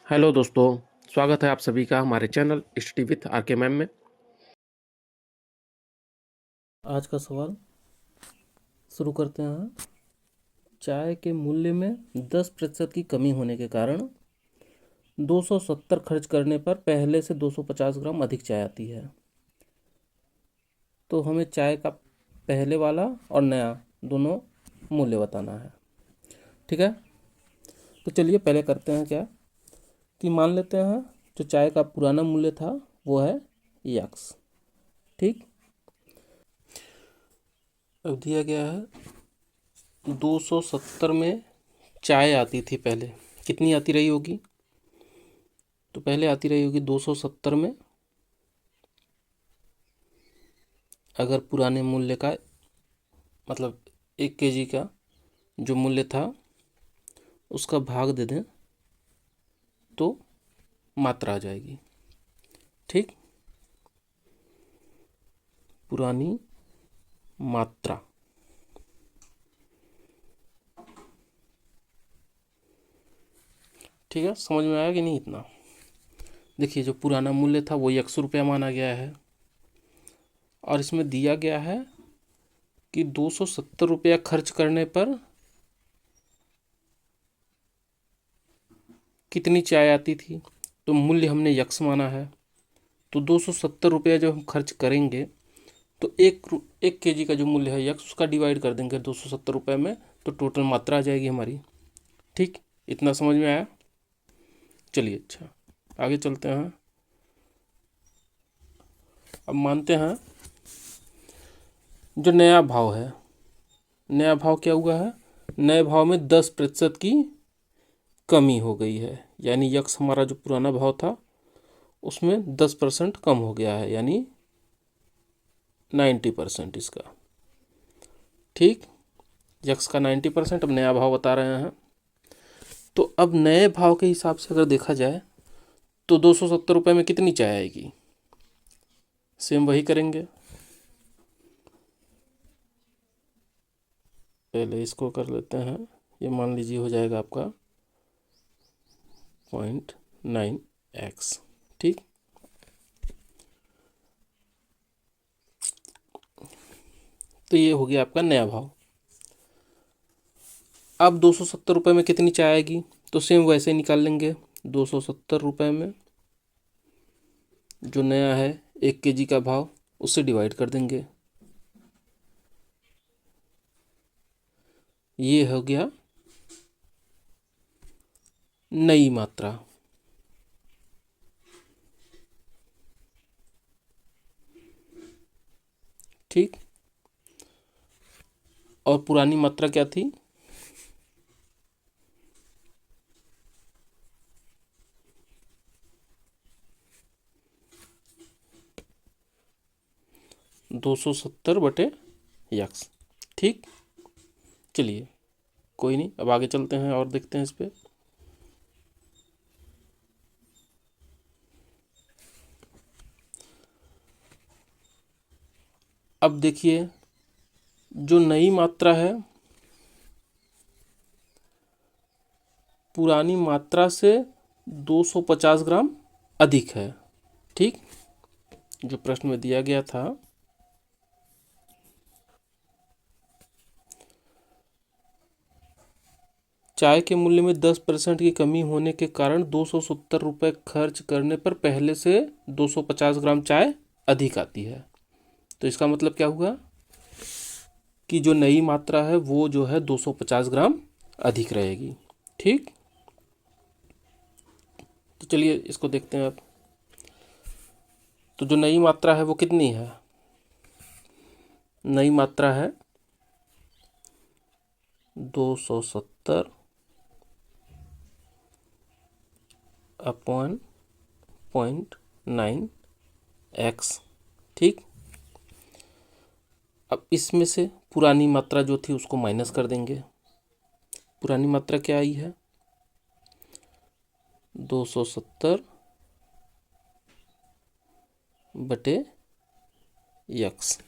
Hello दोस्तों, स्वागत है आप सभी का हमारे चैनल स्टडी विथ आर के मैम में। आज का सवाल शुरू करते हैं। चाय के मूल्य में 10% की कमी होने के कारण 270 खर्च करने पर पहले से 250 ग्राम अधिक चाय आती है। तो हमें चाय का पहले वाला और नया दोनों मूल्य बताना है। ठीक है, तो चलिए पहले करते हैं क्या कि मान लेते हैं जो चाय का पुराना मूल्य था वो है यक्स। ठीक, अब दिया गया है 270 में चाय आती थी पहले, कितनी आती रही होगी? तो पहले आती रही होगी 270 में, अगर पुराने मूल्य का मतलब 1 kg का जो मूल्य था उसका भाग दे दें तो मात्रा आ जाएगी। ठीक, पुरानी मात्रा। ठीक है, समझ में आया कि नहीं? इतना देखिए, जो पुराना मूल्य था वो 100 रुपया माना गया है और इसमें दिया गया है कि 270 रुपया खर्च करने पर कितनी चाय आती थी। तो मूल्य हमने यक्स माना है, तो 270 रुपया जब हम खर्च करेंगे तो एक केजी का जो मूल्य है यक्स उसका डिवाइड कर देंगे 270 रुपये में, तो टोटल मात्रा आ जाएगी हमारी। ठीक, इतना समझ में आया? चलिए, अच्छा आगे चलते हैं। अब मानते हैं जो नया भाव है, नया भाव क्या हुआ है? नए भाव में 10% की कमी हो गई है, यानी यक्स हमारा जो पुराना भाव था उसमें 10% कम हो गया है, यानी 90% इसका। ठीक, यक्स का 90%, अब नया भाव बता रहे हैं। तो अब नए भाव के हिसाब से अगर देखा जाए तो 270 रुपये में कितनी चाय आएगी? सेम वही करेंगे, पहले इसको कर लेते हैं। ये मान लीजिए हो जाएगा आपका 0.9x। ठीक, तो ये हो गया आपका नया भाव। अब 270 रुपये में कितनी चाय आएगी? तो सेम वैसे ही निकाल लेंगे। 270 रुपये में जो नया है 1 kg का भाव, उससे डिवाइड कर देंगे। ये हो गया नई मात्रा। ठीक, और पुरानी मात्रा क्या थी? 270/यक्स। ठीक, चलिए कोई नहीं, अब आगे चलते हैं और देखते हैं इस पे। अब देखिए, जो नई मात्रा है पुरानी मात्रा से 250 ग्राम अधिक है। ठीक, जो प्रश्न में दिया गया था चाय के मूल्य में 10% की कमी होने के कारण 270 रुपये खर्च करने पर पहले से 250 ग्राम चाय अधिक आती है। तो इसका मतलब क्या हुआ कि जो नई मात्रा है वो जो है 250 ग्राम अधिक रहेगी। ठीक, तो चलिए इसको देखते हैं अब। तो जो नई मात्रा है वो कितनी है? नई मात्रा है 270 अपॉन 0.9x। ठीक, अब इसमें से पुरानी मात्रा जो थी उसको माइनस कर देंगे। पुरानी मात्रा क्या आई है? 270/यक्स।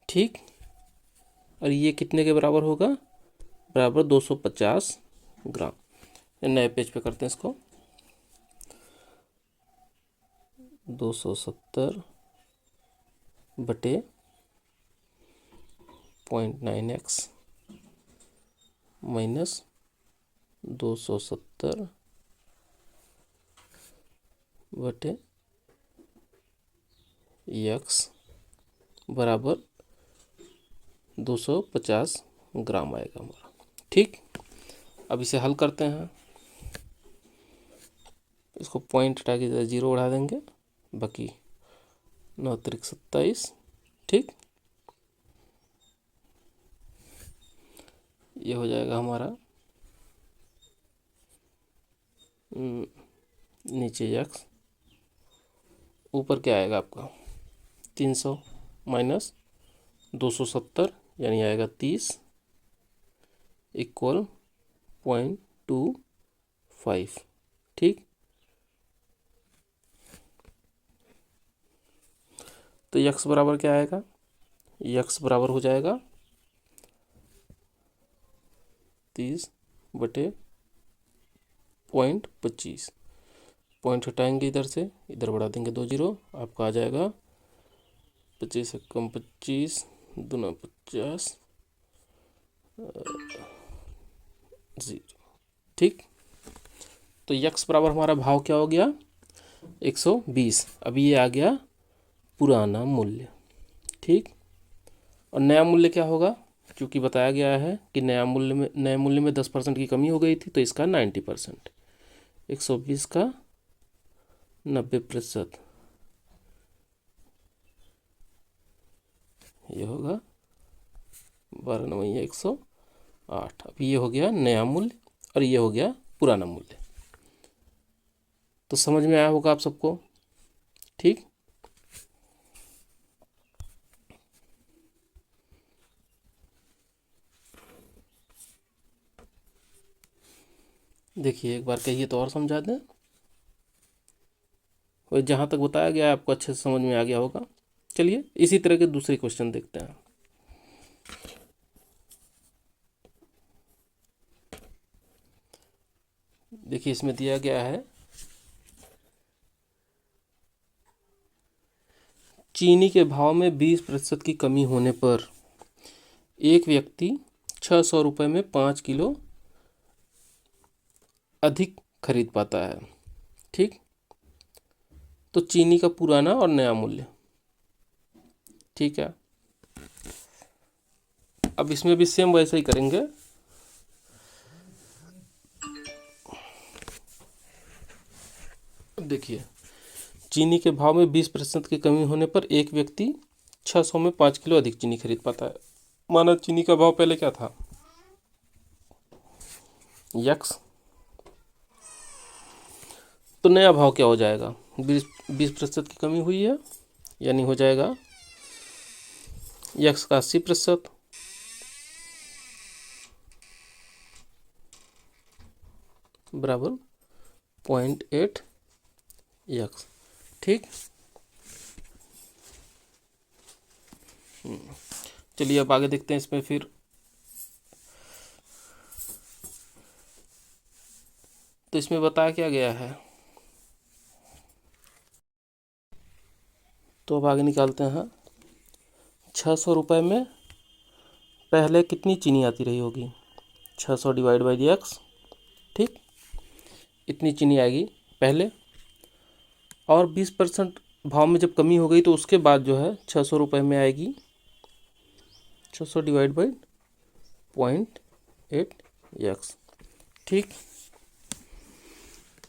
ठीक, और ये कितने के बराबर होगा? बराबर 250 ग्राम। नए पेज पे करते हैं इसको। 270 बटे 0.9x माइनस 270 बटे x बराबर 250 ग्राम आएगा हमारा। ठीक, अब इसे हल करते हैं। इसको पॉइंट हटा के 0 उड़ा देंगे, बाकी 9 त्रिक 27। ठीक, ये हो जाएगा हमारा नीचे x, ऊपर क्या आएगा आपका 300 माइनस 270 यानी आएगा 30 इक्वल 0.25। ठीक, तो x बराबर क्या आएगा, x बराबर हो जाएगा 30 बटे 0.25। पॉइंट हटाएंगे इधर से, इधर बढ़ा देंगे 2 0, आपका आ जाएगा 25 से कम 25 दूना 50 0। ठीक, तो x बराबर हमारा भाव क्या हो गया 120। अभी ये आ गया पुराना मूल्य। ठीक, और नया मूल्य क्या होगा, क्योंकि बताया गया है कि नए मूल्य में 10% की कमी हो गई थी, तो इसका 90%। 120 का 90% ये होगा 12 9 108। अब ये हो गया नया मूल्य और ये हो गया पुराना मूल्य। तो समझ में आया होगा आप सबको। ठीक, देखिए एक बार कहिए तो और समझा दें। और जहाँ तक बताया गया है आपको अच्छे से समझ में आ गया होगा। चलिए इसी तरह के दूसरे क्वेश्चन देखते हैं। देखिए इसमें दिया गया है चीनी के भाव में 20% की कमी होने पर एक व्यक्ति 600 रुपये में 5 किलो अधिक खरीद पाता है। ठीक, तो चीनी का पुराना और नया मूल्य। ठीक है, अब इसमें भी सेम वैसा ही करेंगे। देखिए चीनी के भाव में 20% की कमी होने पर एक व्यक्ति 600 में 5 किलो अधिक चीनी खरीद पाता है। माना चीनी का भाव पहले क्या था x, तो नया भाव क्या हो जाएगा 20% की कमी हुई है यानी हो जाएगा x का 80% बराबर 0.8x। ठीक, चलिए अब आगे देखते हैं इसमें फिर। तो इसमें बताया क्या गया है, तो अब आगे निकालते हैं। 600 रुपये में पहले कितनी चीनी आती रही होगी 600 डिवाइड बाई x। ठीक, इतनी चीनी आएगी पहले, और 20% भाव में जब कमी हो गई तो उसके बाद जो है 600 रुपये में आएगी 600 डिवाइड बाई 0.8x। ठीक,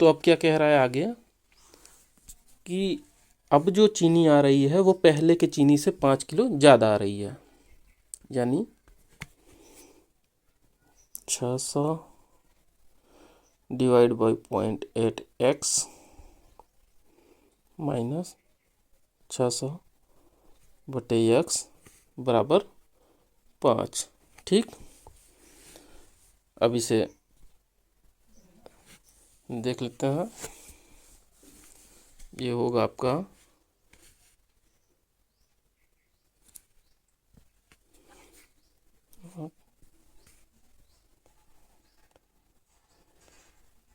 तो अब क्या कह रहा है आगे कि अब जो चीनी आ रही है वो पहले के चीनी से 5 किलो ज़्यादा आ रही है, यानी 600 डिवाइड बाई 0.8x माइनस 600 बटे x बराबर 5। ठीक, अब इसे देख लेते हैं। ये होगा आपका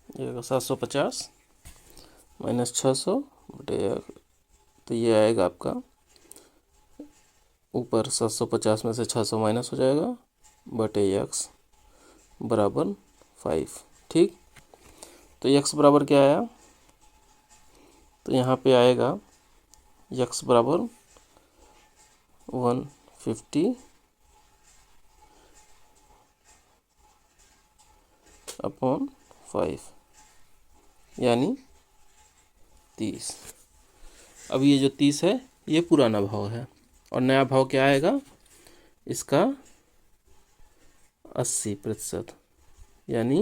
ये होगा 750 माइनस 600 बटे तो ये आएगा आपका ऊपर 750 में से 600 माइनस हो जाएगा बटे यक्स बराबर 5। ठीक, तो यक्स बराबर क्या आया, तो यहाँ पे आएगा यक्स बराबर 150 अपॉन 5 यानी 30। अब ये जो 30 है ये पुराना भाव है और नया भाव क्या आएगा इसका 80% यानी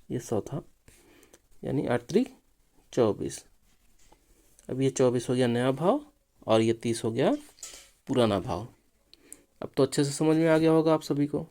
ये 100 था यानी 8 त्रिक 24। अब ये 24 हो गया नया भाव और ये 30 हो गया पुराना भाव। अब तो अच्छे से समझ में आ गया होगा आप सभी को।